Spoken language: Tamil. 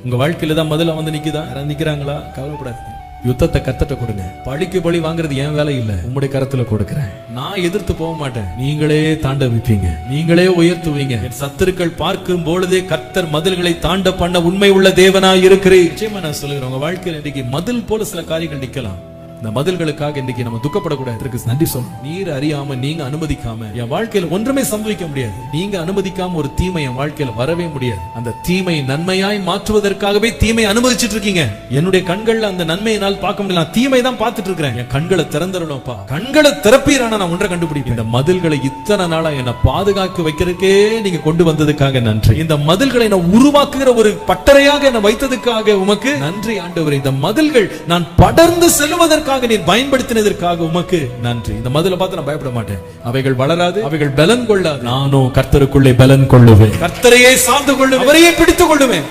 உங்க வாழ்க்கையில தான் முதல்ல வந்து நிக்குதா? நிக்கிறாங்களா? கவலைப்படாதீங்க. யுத்தத்தை கர்த்தர்ட்ட கொடுங்க. பழிக்கு பழி வாங்குறது என் வேலை இல்ல, உங்களுடைய கரத்துல கொடுக்கிறேன். நான் எதிர்த்து போக மாட்டேன். நீங்களே தாண்டவிப்பீங்க, நீங்களே உயர்த்துவீங்க. என் சத்துருக்கள் பார்க்கும் பொழுதே கர்த்தர் மதில்களை தாண்ட பண்ண உண்மை உள்ள தேவனாய் இருக்கிறேன். நிச்சயமா நான் சொல்லுகிறேன், உங்க வாழ்க்கையில் இன்னைக்கு மதில் போல சில காரியங்கள் நிக்கலாம். இந்த மதில்களுக்காக இன்னைக்கு நம்ம துக்கப்படக்கூடாது. நன்றி சொல்லணும். நீர் அறியாம, நீங்க அனுமதிக்காம என் வாழ்க்கையில ஒன்றுமே சம்பவிக்க முடியாது. நீங்க அனுமதிக்காம ஒரு தீமை என் வாழ்க்கையில வரவே முடியாது. அந்த தீமை நன்மையாய் மாற்றுவதற்காகவே தீமை அனுமதிச்சுட்டு இருக்கீங்க. என்னுடைய கண்கள்ல அந்த நன்மையினால் பார்க்க முடியல, நான் தீமை தான் பார்த்துட்டு இருக்கிறேன். என் கண்களை திறந்துடணும்ப்பா. கண்களை திறப்பீரான நான் ஒன்றை கண்டுபிடிப்பேன். இந்த மதில்களை இத்தனை நாளா என்னை பாதுகாக்க வைக்கிறதுக்கே நீங்க கொண்டு வந்ததுக்காக நன்றி. இந்த மதில்களை நான் உருவாக்குகிற ஒரு பட்டறையாக என்னை வைத்ததுக்காக உமக்கு நன்றி ஆண்டவரே. இந்த மதில்கள் நான் படர்ந்து செல்வதற்கு நீர் பயன்படுத்தினதற்காக உமக்கு நன்றி. இந்த மதிலை பார்த்து நான் பயப்பட மாட்டேன். அவைகள் வளராது, அவைகள் பலன் கொள்ளாது. நானும் கர்த்தருக்குள்ளே பலன் கொள்ளுவேன். கர்த்தரையே சார்ந்து கொள்ளுவேன், அவரையே பிடித்துக் கொள்ளுவேன்.